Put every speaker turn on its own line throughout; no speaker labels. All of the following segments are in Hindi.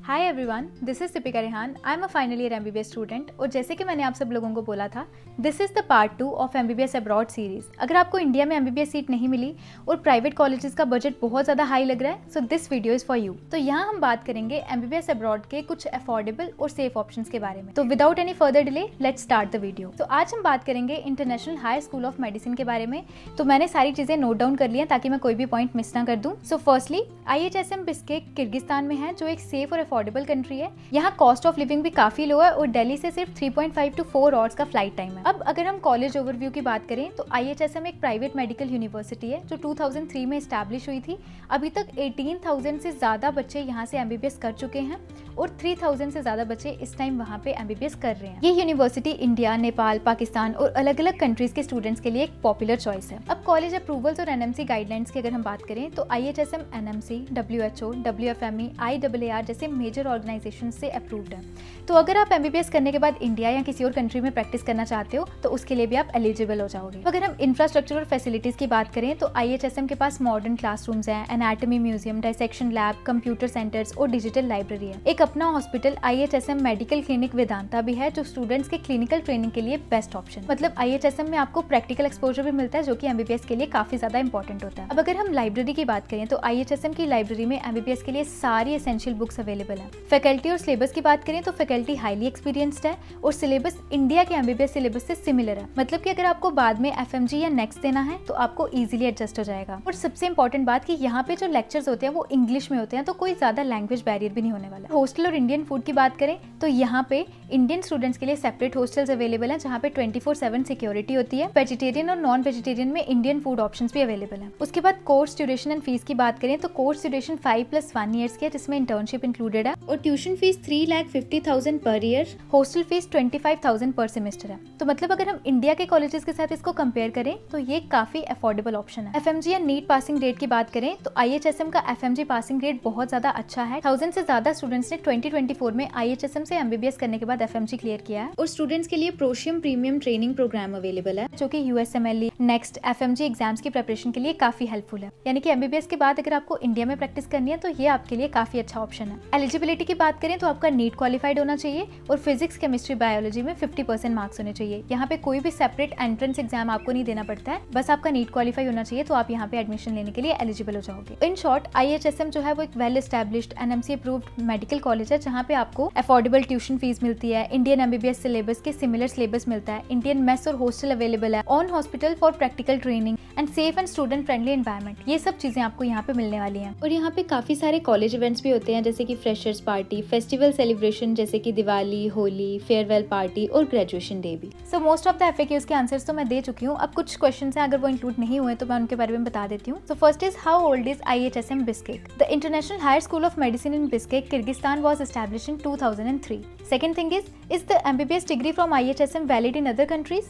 Hi everyone, this is Deepika Rehan. I am a final year MBBS student और जैसे कि मैंने आप सब लोगों को बोला था, this is the part 2 of MBBS abroad series. अगर आपको इंडिया में एमबीबीएस सीट नहीं मिली और प्राइवेट कॉलेजेस का बजट बहुत ज़्यादा हाई लग रहा है, so this video is for you. तो यहाँ हम बात करेंगे एमबीबीएस अब्रॉड के कुछ अफोर्डेबल और सेफ ऑप्शंस के बारे में। तो without any further delay let's start the video. तो आज हम बात करेंगे international high school of medicine के बारे में। तो मैंने सारी चीज़ें नोट डाउन कर ली हैं ताकि मैं कोई भी पॉइंट मिस ना कर दूँ। So firstly IHSM Bishkek Kyrgyzstan में है, जो एक सेफ और अफोर्डेबल कंट्री है। यहाँ कॉस्ट ऑफ लिविंग भी काफी लो है और दिल्ली से सिर्फ 3.5 to 4 आवर्स का फ्लाइट टाइम है। अब अगर हम कॉलेज ओवरव्यू की बात करें तो IHSM एक प्राइवेट मेडिकल यूनिवर्सिटी है जो 2003 में एस्टैब्लिश हुई थी। अभी तक 18,000 से ज्यादा बच्चे यहाँ से एमबीबीएस कर चुके हैं और 3,000 से ज्यादा बच्चे इस टाइम वहाँ पे एमबीबीएस कर रहे हैं। ये यूनिवर्सिटी इंडिया, नेपाल, पाकिस्तान और अलग अलग कंट्रीज के स्टूडेंट्स के लिए एक पॉपुलर चॉइस है। अब कॉलेज अप्रूवल्स और NMC गाइडलाइंस की अगर हम बात करें तो IHSM NMC, WHO, WFME, IAAR जैसे मेजर ऑर्गेनाइजेशन से अप्रूव्ड है। तो अगर आप एमबीबीएस करने के बाद इंडिया या किसी और कंट्री में प्रैक्टिस करना चाहते हो तो उसके लिए भी आप एलिजिबल हो जाओगे। अगर हम इंफ्रास्ट्रक्चर और फैसिलिटीज की बात करें तो IHSM के पास मॉडर्न क्लासरूम्स हैं, anatomy museum, dissection lab, computer centres और डिजिटल लाइब्रेरी है। एक अपना hospital IHSM medical clinic Vedanta भी है, जो स्टूडेंट्स के क्लिनिकल ट्रेनिंग के लिए बेस्ट ऑप्शन। मतलब IHSM में आपको प्रैक्टिकल एक्सपोजर भी मिलता है, जो कि एमबीबीएस के लिए काफी ज्यादा इंपॉर्टेंट होता है। अब अगर हम लाइब्रेरी की बात करें तो IHSM की लाइब्रेरी में एमबीबीएस के लिए सारी एसेंशियल बुक्स अवेलेबल है। फैकल्टी और सिलेबस की बात करें तो फैकल्टी हाईली एक्सपीरियंस्ड है और सिलेबस इंडिया के एमबीबीएस सिलेबस से सिमिलर है। मतलब कि अगर आपको बाद में FMG या नेक्स्ट देना है तो आपको इजीली एडजस्ट हो जाएगा। और सबसे इंपॉर्टेंट बात कि यहाँ पे जो लेक्चर्स होते हैं वो इंग्लिश में होते हैं, तो कोई ज्यादा लैंग्वेज बैरियर भी नहीं होने वाला। हॉस्टल और इंडियन फूड की बात करें तो यहाँ पे इंडियन स्टूडेंट्स के लिए सेपरेट हॉस्टल्स अवेलेबल हैं, जहाँ पे 24/7 सिक्योरिटी होती है। वेजिटेरियन और नॉन वेजिटेरियन में इंडियन फूड ऑप्शंस भी अवेलेबल हैं। उसके बाद कोर्स ड्यूरेशन एंड फीस की बात करें तो कोर्स ड्यूरेशन 5+1 ईयर्स की है, जिसमें इंटर्नशिप इंक्लूडेड है। और tuition fees 3,50,000 per year, hostel fees 25,000 पर सेमेस्टर है। तो मतलब अगर हम इंडिया के कॉलेजेस के साथ इसको कंपेयर करें तो ये काफी अफोर्डेबल ऑप्शन है। FMG या नीट पासिंग रेट की बात करें तो IHSM का FMG पासिंग रेट बहुत ज्यादा अच्छा है। 1000 से ज्यादा स्टूडेंट्स ने 2024 में IHSM से एमबीबीएस करने के बाद FMG क्लियर किया है। और स्टूडेंट्स के लिए प्रोशियम प्रीमियम ट्रेनिंग प्रोग्राम अवेलेबल है, जो कि USMLE, नेक्स्ट, FMG एग्जाम्स की प्रिपरेशन के लिए काफी हेल्पफुल है। यानी कि एमबीबीएस के बाद अगर आपको इंडिया में प्रैक्टिस करनी है तो ये आपके लिए काफी अच्छा ऑप्शन है। एलिजिबिलिटी की बात करें तो आपका नीट क्वालिफाइड होना चाहिए और फिजिक्स, केमिस्ट्री, बायोलॉजी में 50% मार्क्स होने चाहिए। यहाँ पे कोई भी सेपरेट एंट्रेंस एग्जाम आपको नहीं देना पड़ता है, बस आपका नीट क्वालिफाई होना चाहिए, तो आप यहाँ पे एडमिशन लेने के लिए एलिजिबल हो जाओगे। इन शॉर्ट, IHSM जो है वो एक well established NMC approved medical college है, जहाँ पे आपको अफोर्डेबल ट्यूशन फीस मिलती है, इंडियन एमबीबीएस सिलेबस के सिमिलर सिलेबस मिलता है, इंडियन मेस और हॉस्टल अवेलेबल है, on hospital for practical training and safe and student friendly environment. ये सब चीजें आपको यहाँ पे मिलने वाली हैं। और यहाँ पे काफी सारे कॉलेज इवेंट्स भी होते हैं, जैसे कि फ्रेशर्स पार्टी, फेस्टिवल सेलिब्रेशन जैसे कि दिवाली, होली, फेयरवेल पार्टी और ग्रेजुएशन डे भी। So most of the FAQs के आंसर्स तो मैं दे चुकी हूँ। अब कुछ क्वेश्चन हैं, अगर वो इंक्लूड नहीं हुए तो मैं उनके बारे में बता देती हूँ। So first is, how old is IHSM Bishkek? The international higher school of medicine in Bishkek, Kyrgyzstan was established in 2003. Second thing is the MBBS degree from IHSM valid in other countries?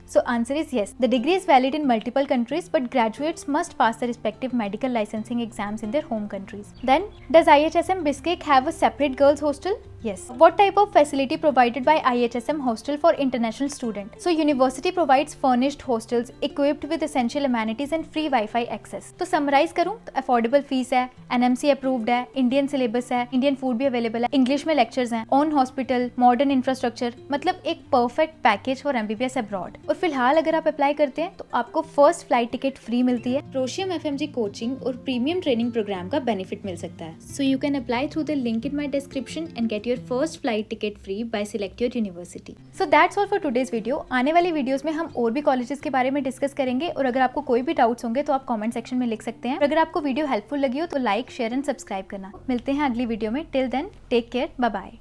So answer is yes. The degree is valid in multiple countries, but graduates must pass the respective medical licensing exams in their home countries. Then, does IHSM Bishkek have a separate girls hostel? Yes. What type of facility provided by IHSM hostel for international student? So university provides furnished hostels equipped with essential amenities and free Wi-Fi access. तो summarize करूँ तो affordable fees है, NMC approved है, Indian syllabus है, Indian food भी available है, English में lectures हैं, on hospital, modern infrastructure, मतलब एक perfect package for MBBS abroad। और फिलहाल अगर आप अप्लाई करते हैं तो आपको फर्स्ट फ्लाइट टिकट फ्री मिलती है, प्रोशियम FMG कोचिंग और प्रीमियम ट्रेनिंग प्रोग्राम का बेनिफिट मिल सकता है। So you can apply through the link in my description and get your first flight ticket free by select your university. So that's all for today's video. आने वाली वीडियोस में हम और भी कॉलेजेस के बारे में डिस्कस करेंगे, और अगर आपको कोई भी डाउट्स होंगे तो आप कमेंट सेक्शन में लिख सकते हैं। और अगर आपको वीडियो हेल्पफुल लगी हो तो लाइक, शेयर एंड सब्सक्राइब करना। मिलते हैं अगली वीडियो में। Till then, take care, bye bye.